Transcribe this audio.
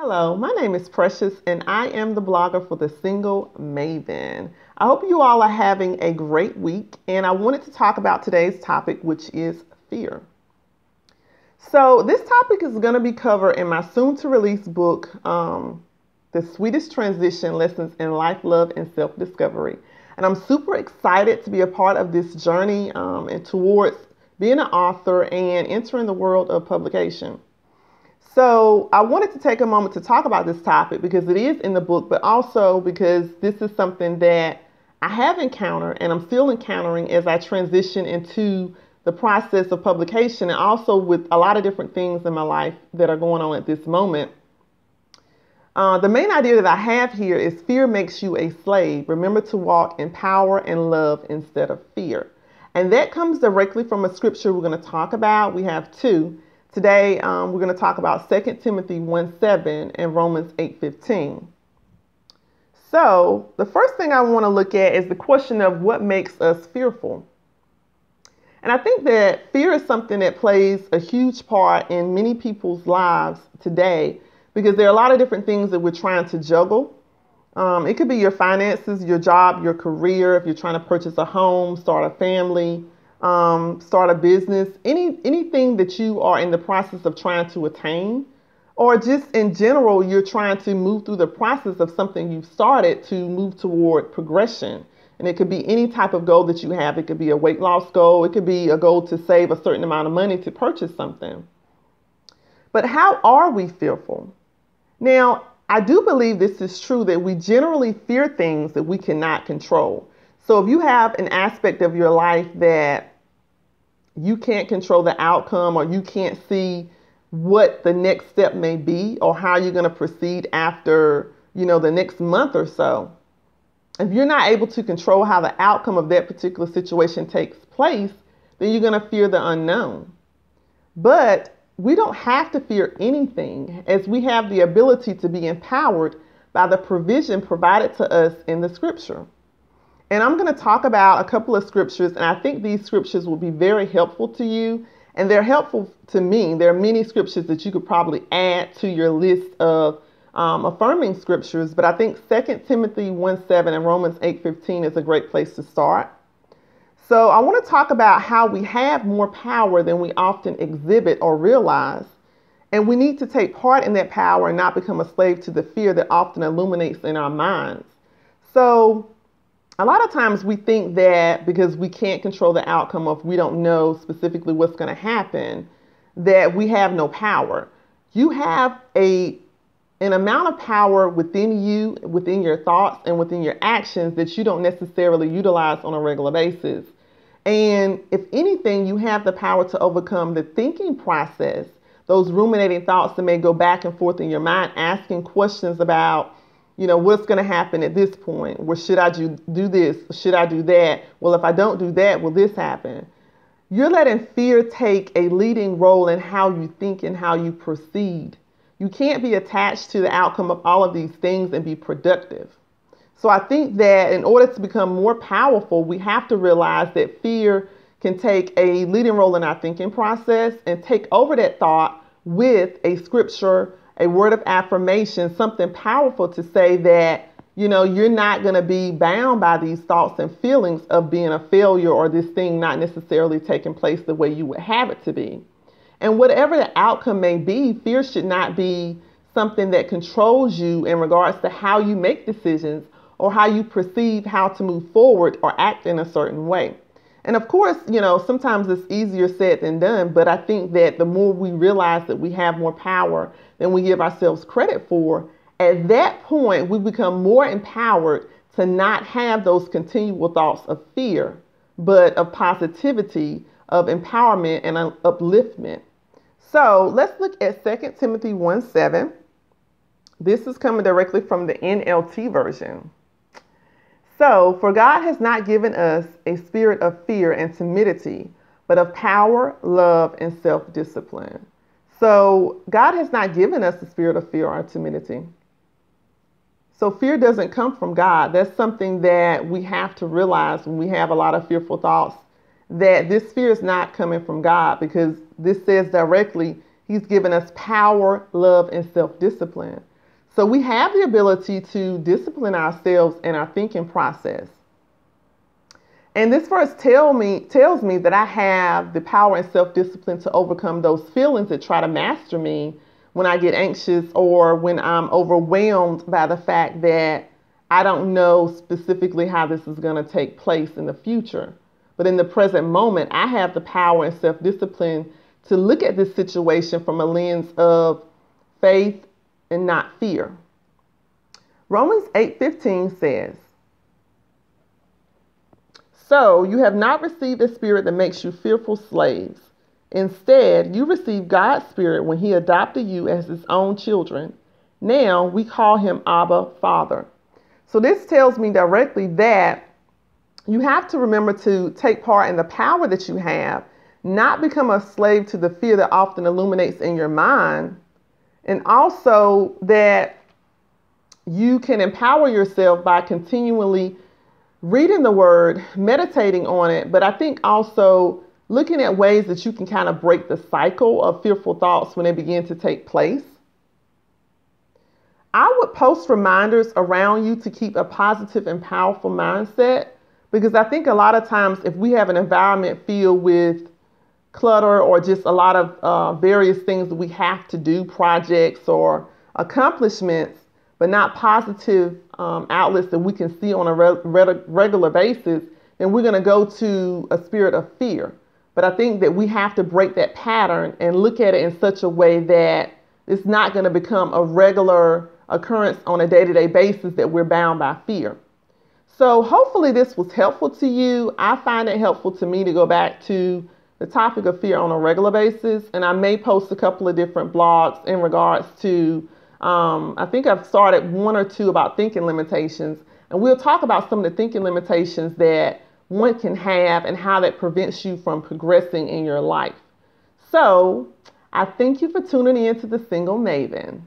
Hello, my name is Precious and I am the blogger for the Single Maven. I hope you all are having a great week and I wanted to talk about today's topic, which is fear. So this topic is going to be covered in my soon to release book, The Sweetest Transition Lessons in Life, Love, and Self-Discovery. And I'm super excited to be a part of this journey and towards being an author and entering the world of publication. So I wanted to take a moment to talk about this topic because it is in the book, but also because this is something that I have encountered and I'm still encountering as I transition into the process of publication and also with a lot of different things in my life that are going on at this moment. The main idea that I have here is fear makes you a slave. Remember to walk in power and love instead of fear. And that comes directly from a scripture we're going to talk about. We have two. Today, we're going to talk about 2 Timothy 1:7 and Romans 8:15. So the first thing I want to look at is the question of what makes us fearful. And I think that fear is something that plays a huge part in many people's lives today because there are a lot of different things that we're trying to juggle. It could be your finances, your job, your career, if you're trying to purchase a home, start a family, start a business, anything that you are in the process of trying to attain, or just in general, you're trying to move through the process of something you've started to move toward progression. And it could be any type of goal that you have. It could be a weight loss goal. It could be a goal to save a certain amount of money to purchase something. But how are we fearful? Now, I do believe this is true that we generally fear things that we cannot control. So if you have an aspect of your life that you can't control the outcome or you can't see what the next step may be or how you're going to proceed after, the next month or so, if you're not able to control how the outcome of that particular situation takes place, then you're going to fear the unknown. But we don't have to fear anything as we have the ability to be empowered by the provision provided to us in the scripture. And I'm going to talk about a couple of scriptures, and I think these scriptures will be very helpful to you, and they're helpful to me. There are many scriptures that you could probably add to your list of affirming scriptures, but I think 2 Timothy 1:7 and Romans 8:15 is a great place to start. So I want to talk about how we have more power than we often exhibit or realize, and we need to take part in that power and not become a slave to the fear that often illuminates in our minds. So a lot of times we think that because we can't control the outcome of we don't know specifically what's going to happen, that we have no power. You have an amount of power within you, within your thoughts and within your actions that you don't necessarily utilize on a regular basis. And if anything, you have the power to overcome the thinking process, those ruminating thoughts that may go back and forth in your mind, asking questions about, what's going to happen at this point? Well, should I do this? Should I do that? Well, if I don't do that, will this happen? You're letting fear take a leading role in how you think and how you proceed. You can't be attached to the outcome of all of these things and be productive. So I think that in order to become more powerful, we have to realize that fear can take a leading role in our thinking process and take over that thought with a scripture, a word of affirmation, something powerful to say that, you're not going to be bound by these thoughts and feelings of being a failure or this thing not necessarily taking place the way you would have it to be. And whatever the outcome may be, fear should not be something that controls you in regards to how you make decisions or how you perceive how to move forward or act in a certain way. And of course, sometimes it's easier said than done, but I think that the more we realize that we have more power than we give ourselves credit for, at that point, we become more empowered to not have those continual thoughts of fear, but of positivity, of empowerment and upliftment. So let's look at 2 Timothy 1:7. This is coming directly from the NLT version. So, for God has not given us a spirit of fear and timidity, but of power, love, and self-discipline. So, God has not given us the spirit of fear or timidity. So, fear doesn't come from God. That's something that we have to realize when we have a lot of fearful thoughts, that this fear is not coming from God because this says directly, He's given us power, love, and self-discipline. So we have the ability to discipline ourselves in our thinking process. And this verse tells me that I have the power and self-discipline to overcome those feelings that try to master me when I get anxious or when I'm overwhelmed by the fact that I don't know specifically how this is going to take place in the future. But in the present moment, I have the power and self-discipline to look at this situation from a lens of faith and not fear. Romans 8:15 says, "So you have not received a spirit that makes you fearful slaves. Instead, you received God's Spirit when He adopted you as His own children. Now we call Him Abba, Father." So this tells me directly that you have to remember to take part in the power that you have, not become a slave to the fear that often illuminates in your mind, and also that you can empower yourself by continually reading the Word, meditating on it, but I think also looking at ways that you can kind of break the cycle of fearful thoughts when they begin to take place. I would post reminders around you to keep a positive and powerful mindset, because I think a lot of times if we have an environment filled with clutter or just a lot of various things that we have to do, projects or accomplishments, but not positive outlets that we can see on a regular basis, then we're going to go to a spirit of fear. But I think that we have to break that pattern and look at it in such a way that it's not going to become a regular occurrence on a day-to-day basis that we're bound by fear. So hopefully this was helpful to you. I find it helpful to me to go back to the topic of fear on a regular basis. And I may post a couple of different blogs in regards to, I think I've started one or two about thinking limitations. And we'll talk about some of the thinking limitations that one can have and how that prevents you from progressing in your life. So I thank you for tuning in to The Single Maven.